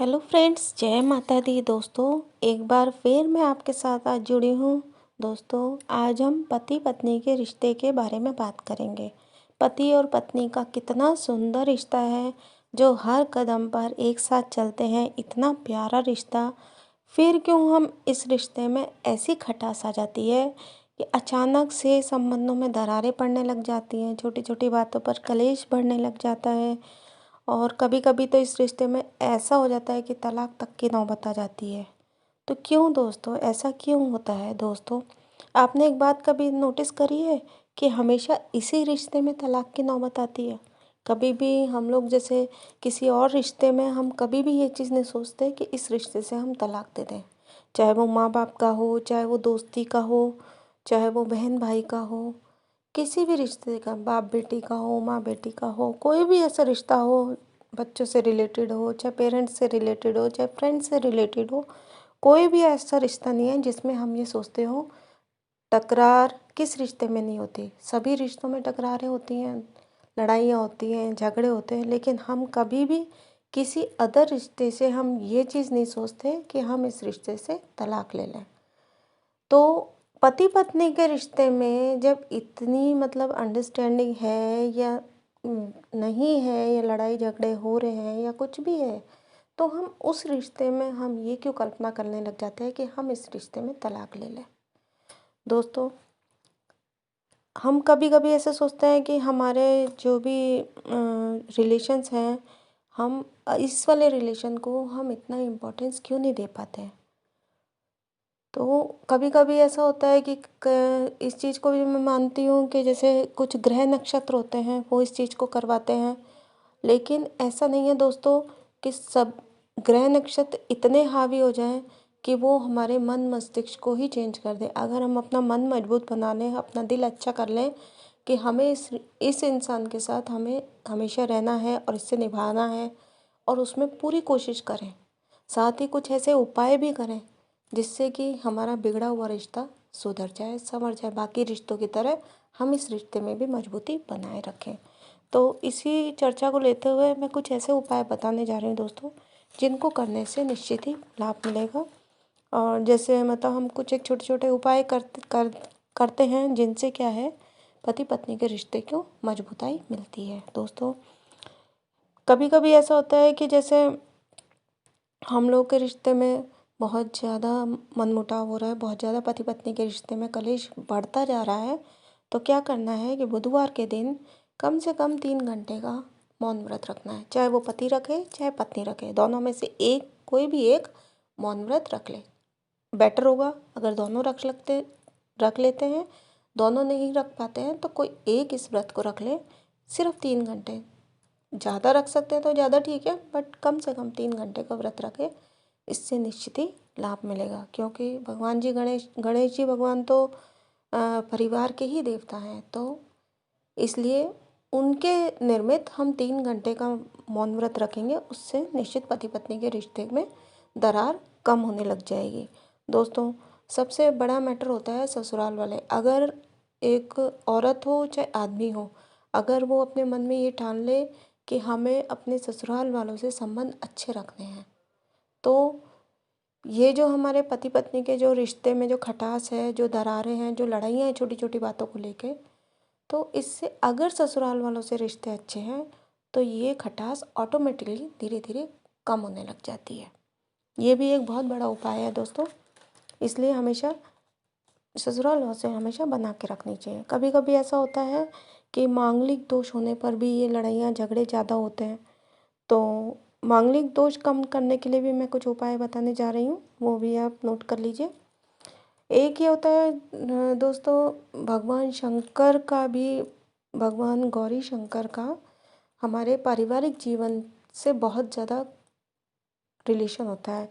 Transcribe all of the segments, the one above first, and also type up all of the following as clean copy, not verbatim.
Hello friends, जय माता दी। दोस्तों, एक बार फिर मैं आपके साथ आज जुड़ी हूँ। दोस्तों, आज हम पति पत्नी के रिश्ते के बारे में बात करेंगे। पति और पत्नी का कितना सुंदर रिश्ता है, जो हर कदम पर एक साथ चलते हैं। इतना प्यारा रिश्ता, फिर क्यों हम इस रिश्ते में ऐसी खटास आ जाती है कि अचानक से संबंधों में दरारें पड़ने लग जाती हैं। छोटी छोटी बातों पर कलेश बढ़ने लग जाता है और कभी कभी तो इस रिश्ते में ऐसा हो जाता है कि तलाक तक की नौबत आ जाती है। तो क्यों दोस्तों, ऐसा क्यों होता है? दोस्तों, आपने एक बात कभी नोटिस करी है कि हमेशा इसी रिश्ते में तलाक की नौबत आती है? कभी भी हम लोग जैसे किसी और रिश्ते में हम कभी भी ये चीज़ नहीं सोचते कि इस रिश्ते से हम तलाक दे दें। चाहे वो माँ बाप का हो, चाहे वो दोस्ती का हो, चाहे वो बहन भाई का हो, किसी भी रिश्ते का, बाप बेटी का हो, माँ बेटी का हो, कोई भी ऐसा रिश्ता हो, बच्चों से रिलेटेड हो, चाहे पेरेंट्स से रिलेटेड हो, चाहे फ्रेंड्स से रिलेटेड हो, कोई भी ऐसा रिश्ता नहीं है जिसमें हम ये सोचते हो टकरार किस रिश्ते में नहीं होती। सभी रिश्तों में टकरारें होती हैं, लड़ाइयाँ होती हैं, झगड़े होते हैं, लेकिन हम कभी भी किसी अदर रिश्ते से हम ये चीज़ नहीं सोचते कि हम इस रिश्ते से तलाक ले लें। तो पति पत्नी के रिश्ते में जब इतनी मतलब अंडरस्टैंडिंग है या नहीं है, या लड़ाई झगड़े हो रहे हैं या कुछ भी है, तो हम उस रिश्ते में हम ये क्यों कल्पना करने लग जाते हैं कि हम इस रिश्ते में तलाक ले लें। दोस्तों, हम कभी कभी ऐसे सोचते हैं कि हमारे जो भी रिलेशंस हैं, हम इस वाले रिलेशन को हम इतना इम्पोर्टेंस क्यों नहीं दे पाते हैं। तो कभी कभी ऐसा होता है कि इस चीज़ को भी मैं मानती हूँ कि जैसे कुछ ग्रह नक्षत्र होते हैं वो इस चीज़ को करवाते हैं, लेकिन ऐसा नहीं है दोस्तों कि सब ग्रह नक्षत्र इतने हावी हो जाएं कि वो हमारे मन मस्तिष्क को ही चेंज कर दें। अगर हम अपना मन मजबूत बना लें, अपना दिल अच्छा कर लें कि हमें इस इंसान के साथ हमें हमेशा रहना है और इससे निभाना है, और उसमें पूरी कोशिश करें, साथ ही कुछ ऐसे उपाय भी करें जिससे कि हमारा बिगड़ा हुआ रिश्ता सुधर जाए, संवर जाए, बाकी रिश्तों की तरह हम इस रिश्ते में भी मजबूती बनाए रखें। तो इसी चर्चा को लेते हुए मैं कुछ ऐसे उपाय बताने जा रही हूँ दोस्तों, जिनको करने से निश्चित ही लाभ मिलेगा। और जैसे मतलब हम कुछ एक छोटे छोटे उपाय करते हैं जिनसे क्या है, पति पत्नी के रिश्ते को मजबूताई मिलती है। दोस्तों, कभी कभी ऐसा होता है कि जैसे हम लोग के रिश्ते में बहुत ज़्यादा मनमुटाव हो रहा है, बहुत ज़्यादा पति पत्नी के रिश्ते में कलेश बढ़ता जा रहा है। तो क्या करना है कि बुधवार के दिन कम से कम 3 घंटे का मौन व्रत रखना है। चाहे वो पति रखे चाहे पत्नी रखे, दोनों में से एक, कोई भी एक मौन व्रत रख ले। बेटर होगा अगर दोनों रख लेते हैं। दोनों नहीं रख पाते हैं तो कोई एक इस व्रत को रख ले, सिर्फ 3 घंटे। ज़्यादा रख सकते हैं तो ज़्यादा ठीक है, बट कम से कम 3 घंटे का व्रत रखें। इससे निश्चित ही लाभ मिलेगा, क्योंकि भगवान जी गणेश जी भगवान तो परिवार के ही देवता हैं। तो इसलिए उनके निर्मित हम 3 घंटे का मौन व्रत रखेंगे, उससे निश्चित पति पत्नी के रिश्ते में दरार कम होने लग जाएगी। दोस्तों, सबसे बड़ा मैटर होता है ससुराल वाले। अगर एक औरत हो चाहे आदमी हो, अगर वो अपने मन में ये ठान ले कि हमें अपने ससुराल वालों से संबंध अच्छे रखने हैं, तो ये जो हमारे पति पत्नी के जो रिश्ते में जो खटास है, जो दरारें हैं, जो लड़ाइयाँ हैं छोटी छोटी बातों को लेके, तो इससे अगर ससुराल वालों से रिश्ते अच्छे हैं तो ये खटास ऑटोमेटिकली धीरे धीरे कम होने लग जाती है। ये भी एक बहुत बड़ा उपाय है दोस्तों। इसलिए हमेशा ससुराल वालों से हमेशा बना के रखनी चाहिए। कभी कभी ऐसा होता है कि मांगलिक दोष होने पर भी ये लड़ाइयाँ झगड़े ज़्यादा होते हैं। तो मांगलिक दोष कम करने के लिए भी मैं कुछ उपाय बताने जा रही हूँ, वो भी आप नोट कर लीजिए। एक ये होता है दोस्तों, भगवान गौरी शंकर का हमारे पारिवारिक जीवन से बहुत ज़्यादा रिलेशन होता है।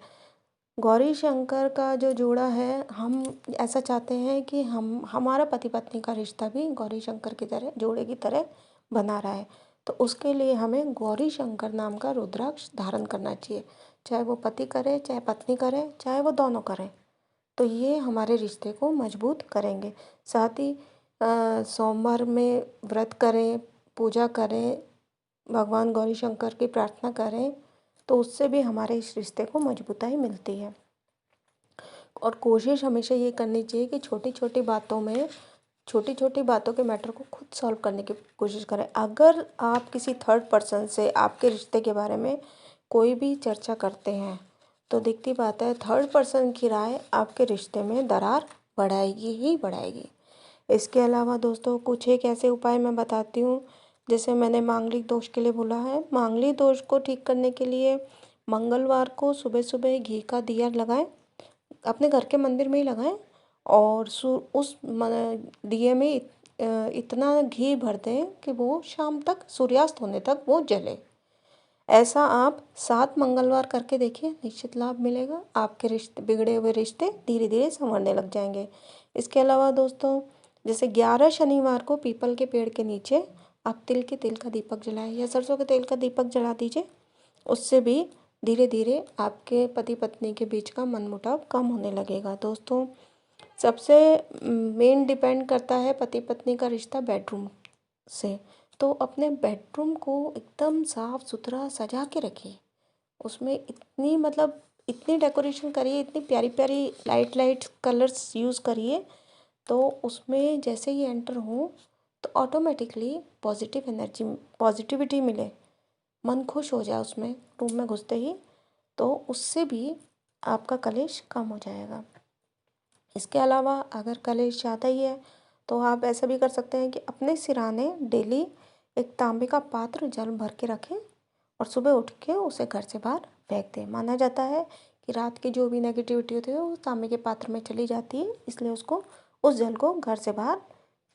गौरी शंकर का जो जोड़ा है, हम ऐसा चाहते हैं कि हम हमारा पति पत्नी का रिश्ता भी गौरी शंकर की तरह, जोड़े की तरह बना रहा है। तो उसके लिए हमें गौरी शंकर नाम का रुद्राक्ष धारण करना चाहिए, चाहे वो पति करे चाहे पत्नी करे, चाहे वो दोनों करें। तो ये हमारे रिश्ते को मजबूत करेंगे। साथ ही सोमवार में व्रत करें, पूजा करें, भगवान गौरी शंकर की प्रार्थना करें, तो उससे भी हमारे इस रिश्ते को मजबूताई मिलती है। और कोशिश हमेशा ये करनी चाहिए कि छोटी छोटी बातों के मैटर को खुद सॉल्व करने की कोशिश करें। अगर आप किसी थर्ड पर्सन से आपके रिश्ते के बारे में कोई भी चर्चा करते हैं तो दिखती बात है थर्ड पर्सन की राय आपके रिश्ते में दरार बढ़ाएगी ही बढ़ाएगी। इसके अलावा दोस्तों कुछ एक ऐसे उपाय मैं बताती हूँ। जैसे मैंने मांगलिक दोष के लिए बोला है, मांगलिक दोष को ठीक करने के लिए मंगलवार को सुबह सुबह घी का दिया लगाएं, अपने घर के मंदिर में ही लगाएं और उस दिए में इतना घी भर दें कि वो शाम तक सूर्यास्त होने तक वो जले। ऐसा आप 7 मंगलवार करके देखिए, निश्चित लाभ मिलेगा। आपके रिश्ते बिगड़े हुए रिश्ते धीरे धीरे संवरने लग जाएंगे। इसके अलावा दोस्तों जैसे 11 शनिवार को पीपल के पेड़ के नीचे आप तिल का दीपक जलाएं या सरसों के तेल का दीपक जला दीजिए। उससे भी धीरे धीरे आपके पति पत्नी के बीच का मनमुटाव कम होने लगेगा। दोस्तों सबसे मेन डिपेंड करता है पति पत्नी का रिश्ता बेडरूम से। तो अपने बेडरूम को एकदम साफ सुथरा सजा के रखिए। उसमें इतनी डेकोरेशन करिए, इतनी प्यारी प्यारी लाइट कलर्स यूज़ करिए तो उसमें जैसे ही एंटर हो तो ऑटोमेटिकली पॉजिटिविटी मिले, मन खुश हो जाए उसमें रूम में घुसते ही, तो उससे भी आपका कलेश कम हो जाएगा। इसके अलावा अगर कलेश ज़्यादा ही है तो आप ऐसा भी कर सकते हैं कि अपने सिरहाने डेली एक तांबे का पात्र जल भर के रखें और सुबह उठ के उसे घर से बाहर फेंक दें। माना जाता है कि रात की जो भी नेगेटिविटी होती है वो तांबे के पात्र में चली जाती है, इसलिए उस जल को घर से बाहर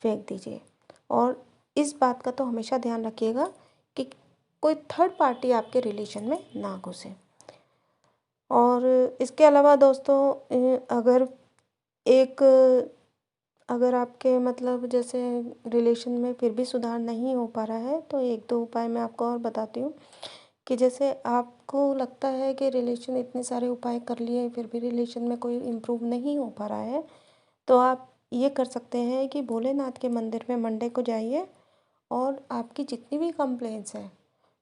फेंक दीजिए। और इस बात का तो हमेशा ध्यान रखिएगा कि कोई थर्ड पार्टी आपके रिलेशन में ना घुसे। और इसके अलावा दोस्तों अगर आपके जैसे रिलेशन में फिर भी सुधार नहीं हो पा रहा है तो 1-2 उपाय मैं आपको और बताती हूँ। कि जैसे आपको लगता है कि रिलेशन इतने सारे उपाय कर लिए फिर भी रिलेशन में कोई इम्प्रूव नहीं हो पा रहा है, तो आप ये कर सकते हैं कि भोलेनाथ के मंदिर में मंडे को जाइए और आपकी जितनी भी कंप्लेंट्स हैं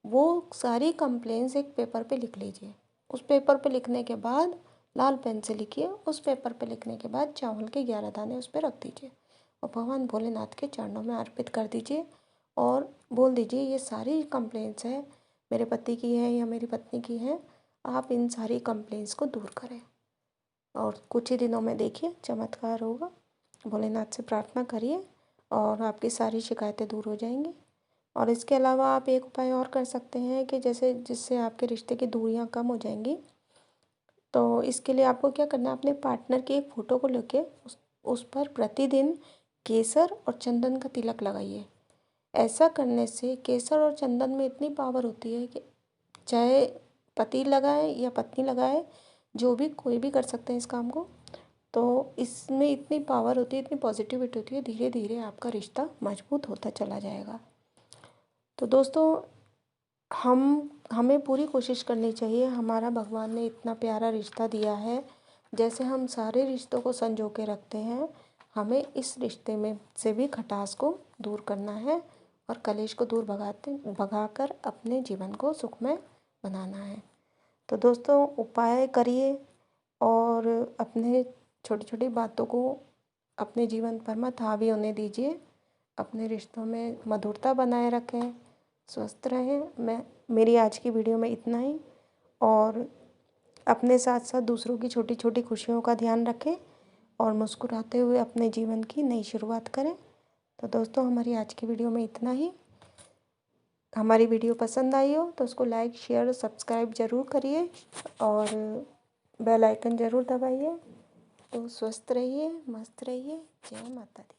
वो सारी कंप्लेंट्स एक पेपर पे लिख लीजिए। उस पेपर पे लिखने के बाद लाल पेन से लिखिए। उस पेपर पे लिखने के बाद चावल के 11 दाने उस पर रख दीजिए और भगवान भोलेनाथ के चरणों में अर्पित कर दीजिए और बोल दीजिए ये सारी कंप्लेंट्स है मेरे पति की है या मेरी पत्नी की है, आप इन सारी कंप्लेंट्स को दूर करें और कुछ ही दिनों में देखिए चमत्कार होगा। भोलेनाथ से प्रार्थना करिए और आपकी सारी शिकायतें दूर हो जाएंगी। और इसके अलावा आप एक उपाय और कर सकते हैं कि जिससे आपके रिश्ते की दूरियां कम हो जाएंगी। तो इसके लिए आपको क्या करना है, अपने पार्टनर की एक फ़ोटो को लेके उस पर प्रतिदिन केसर और चंदन का तिलक लगाइए। ऐसा करने से केसर और चंदन में इतनी पावर होती है कि चाहे पति लगाए या पत्नी लगाए, जो भी कोई भी कर सकते हैं इस काम को। तो इसमें इतनी पावर होती है, इतनी पॉजिटिविटी होती है, धीरे धीरे आपका रिश्ता मजबूत होता चला जाएगा। तो दोस्तों हमें पूरी कोशिश करनी चाहिए, हमारा भगवान ने इतना प्यारा रिश्ता दिया है, जैसे हम सारे रिश्तों को संजो के रखते हैं, हमें इस रिश्ते में से भी खटास को दूर करना है और कलेश को दूर भगाकर अपने जीवन को सुखमय बनाना है। तो दोस्तों उपाय करिए और अपने छोटी छोटी बातों को अपने जीवन पर मत हावी होने दीजिए। अपने रिश्तों में मधुरता बनाए रखें, स्वस्थ रहें। मेरी आज की वीडियो में इतना ही। और अपने साथ साथ दूसरों की छोटी छोटी खुशियों का ध्यान रखें और मुस्कुराते हुए अपने जीवन की नई शुरुआत करें। तो दोस्तों हमारी आज की वीडियो में इतना ही। हमारी वीडियो पसंद आई हो तो उसको लाइक शेयर और सब्सक्राइब ज़रूर करिए और बेल आइकन ज़रूर दबाइए। तो स्वस्थ रहिए, मस्त रहिए। जय माता दी।